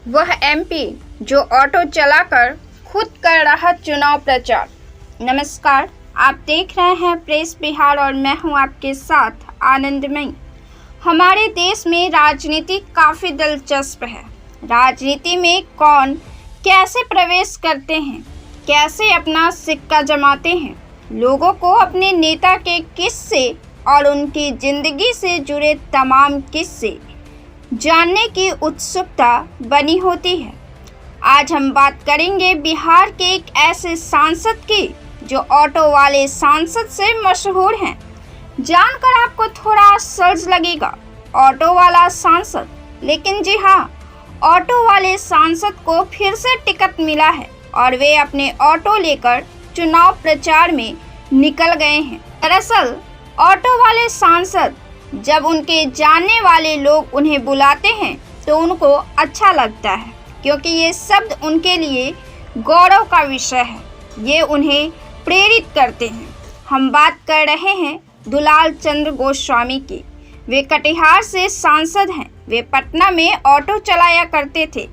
वह एमपी जो ऑटो चलाकर खुद कर रहा चुनाव प्रचार। नमस्कार, आप देख रहे हैं प्रेस बिहार और मैं हूं आपके साथ आनंदमयी। हमारे देश में राजनीति काफ़ी दिलचस्प है। राजनीति में कौन कैसे प्रवेश करते हैं, कैसे अपना सिक्का जमाते हैं, लोगों को अपने नेता के किस्से और उनकी ज़िंदगी से जुड़े तमाम किस्से जानने की उत्सुकता बनी होती है। आज हम बात करेंगे बिहार के एक ऐसे सांसद की जो ऑटो वाले सांसद से मशहूर हैं। जानकर आपको थोड़ा आश्चर्य लगेगा, ऑटो वाला सांसद। लेकिन जी हाँ, ऑटो वाले सांसद को फिर से टिकट मिला है और वे अपने ऑटो लेकर चुनाव प्रचार में निकल गए हैं। दरअसल ऑटो वाले सांसद जब उनके जानने वाले लोग उन्हें बुलाते हैं तो उनको अच्छा लगता है, क्योंकि ये शब्द उनके लिए गौरव का विषय है। ये उन्हें प्रेरित करते हैं। हम बात कर रहे हैं दुलाल चंद्र गोस्वामी की। वे कटिहार से सांसद हैं। वे पटना में ऑटो चलाया करते थे।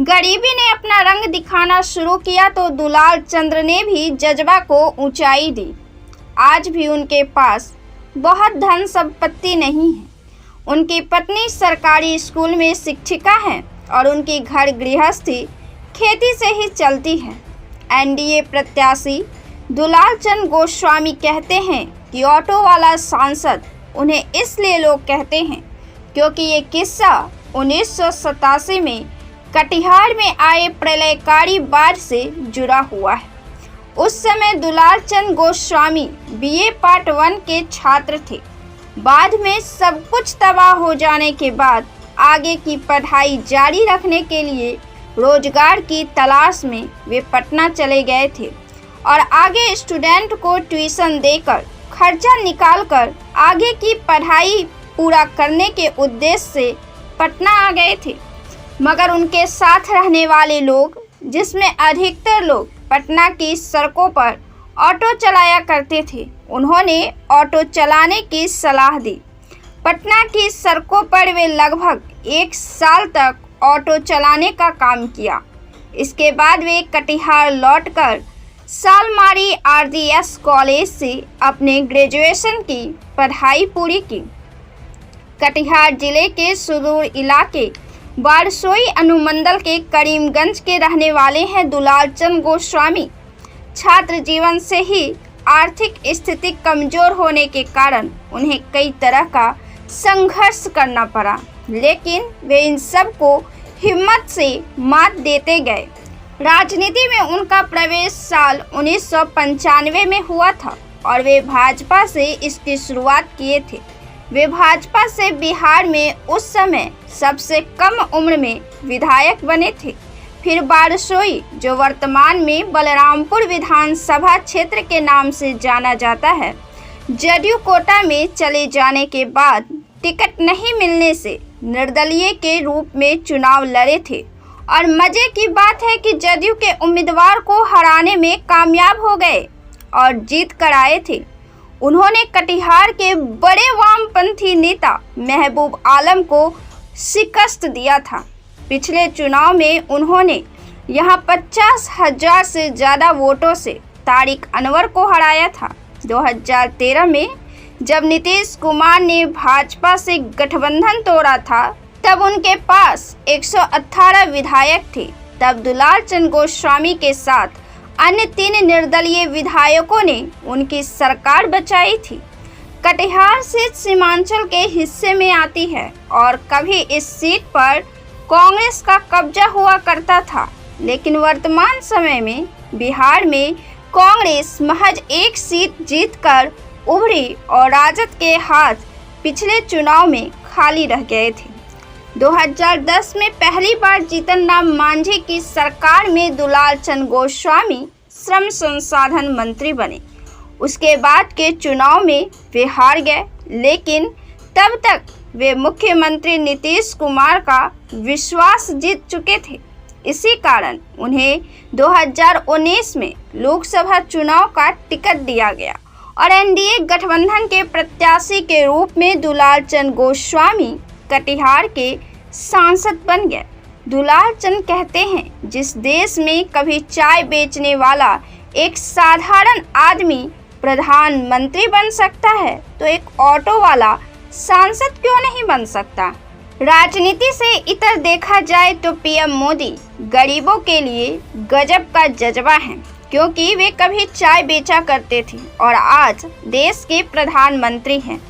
गरीबी ने अपना रंग दिखाना शुरू किया तो दुलाल चंद्र ने भी जज्बा को ऊंचाई दी। आज भी उनके पास बहुत धन संपत्ति नहीं है। उनकी पत्नी सरकारी स्कूल में शिक्षिका हैं और उनकी घर गृहस्थी खेती से ही चलती है। एनडीए प्रत्याशी दुलाल चंद्र गोस्वामी कहते हैं कि ऑटो वाला सांसद उन्हें इसलिए लोग कहते हैं क्योंकि ये किस्सा 1987 में कटिहार में आए प्रलयकारी बाढ़ से जुड़ा हुआ है। उस समय दुलाल चंद्र गोस्वामी बीए पार्ट 1 के छात्र थे। बाद में सब कुछ तबाह हो जाने के बाद आगे की पढ़ाई जारी रखने के लिए रोजगार की तलाश में वे पटना चले गए थे और आगे स्टूडेंट को ट्यूशन देकर खर्चा निकालकर आगे की पढ़ाई पूरा करने के उद्देश्य से पटना आ गए थे। मगर उनके साथ रहने वाले लोग, जिसमें अधिकतर लोग पटना की सड़कों पर ऑटो चलाया करते थे, उन्होंने ऑटो चलाने की सलाह दी। पटना की सड़कों पर वे लगभग 1 साल तक ऑटो चलाने का काम किया। इसके बाद वे कटिहार लौटकर सालमारी आरडीएस कॉलेज से अपने ग्रेजुएशन की पढ़ाई पूरी की। कटिहार जिले के सुदूर इलाके बारसोई अनुमंडल के करीमगंज के रहने वाले हैं दुलाल चंद्र गोस्वामी। छात्र जीवन से ही आर्थिक स्थिति कमजोर होने के कारण उन्हें कई तरह का संघर्ष करना पड़ा, लेकिन वे इन सब को हिम्मत से मात देते गए। राजनीति में उनका प्रवेश साल 1995 में हुआ था और वे भाजपा से इसकी शुरुआत किए थे। वे भाजपा से बिहार में उस समय सबसे कम उम्र में विधायक बने थे। फिर बारसोई, जो वर्तमान में बलरामपुर विधानसभा क्षेत्र के नाम से जाना जाता है, जदयू कोटा में चले जाने के बाद टिकट नहीं मिलने से निर्दलीय के रूप में चुनाव लड़े थे और मजे की बात है कि जदयू के उम्मीदवार को हराने में कामयाब हो गए और जीत कर आए थे। उन्होंने कटिहार के बड़े वामपंथी नेता महबूब आलम को शिकस्त दिया था। पिछले चुनाव में उन्होंने यहां 50,000 से ज़्यादा वोटों से तारिक अनवर को हराया था। 2013 में जब नीतीश कुमार ने भाजपा से गठबंधन तोड़ा था, तब उनके पास 118 विधायक थे। तब दुलाल चंद्र गोस्वामी के साथ अन्य 3 निर्दलीय विधायकों ने उनकी सरकार बचाई थी। कटिहार सीट सीमांचल के हिस्से में आती है और कभी इस सीट पर कांग्रेस का कब्जा हुआ करता था, लेकिन वर्तमान समय में बिहार में कांग्रेस महज 1 सीट जीतकर उभरी और राजद के हाथ पिछले चुनाव में खाली रह गए थे। 2010 में पहली बार जीतन राम मांझी की सरकार में दुलाल चंद्र गोस्वामी श्रम संसाधन मंत्री बने। उसके बाद के चुनाव में वे हार गए, लेकिन तब तक वे मुख्यमंत्री नीतीश कुमार का विश्वास जीत चुके थे। इसी कारण उन्हें 2019 में लोकसभा चुनाव का टिकट दिया गया और एनडीए गठबंधन के प्रत्याशी के रूप में दुलाल चंद्र गोस्वामी कटिहार के सांसद बन गए। दुलार चंद कहते हैं, जिस देश में कभी चाय बेचने वाला एक साधारण आदमी प्रधानमंत्री बन सकता है, तो एक ऑटो वाला सांसद क्यों नहीं बन सकता। राजनीति से इतर देखा जाए तो पीएम मोदी गरीबों के लिए गजब का जज्बा है, क्योंकि वे कभी चाय बेचा करते थे और आज देश के प्रधानमंत्री हैं।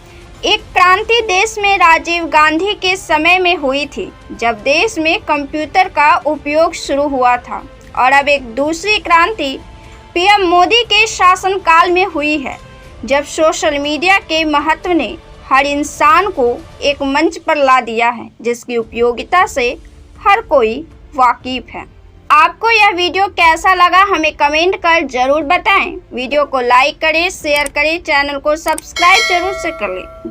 एक क्रांति देश में राजीव गांधी के समय में हुई थी, जब देश में कंप्यूटर का उपयोग शुरू हुआ था, और अब एक दूसरी क्रांति पीएम मोदी के शासनकाल में हुई है, जब सोशल मीडिया के महत्व ने हर इंसान को एक मंच पर ला दिया है, जिसकी उपयोगिता से हर कोई वाकिफ है। आपको यह वीडियो कैसा लगा हमें कमेंट कर जरूर बताएं। वीडियो को लाइक करें, शेयर करें, चैनल को सब्सक्राइब जरूर से कर लें।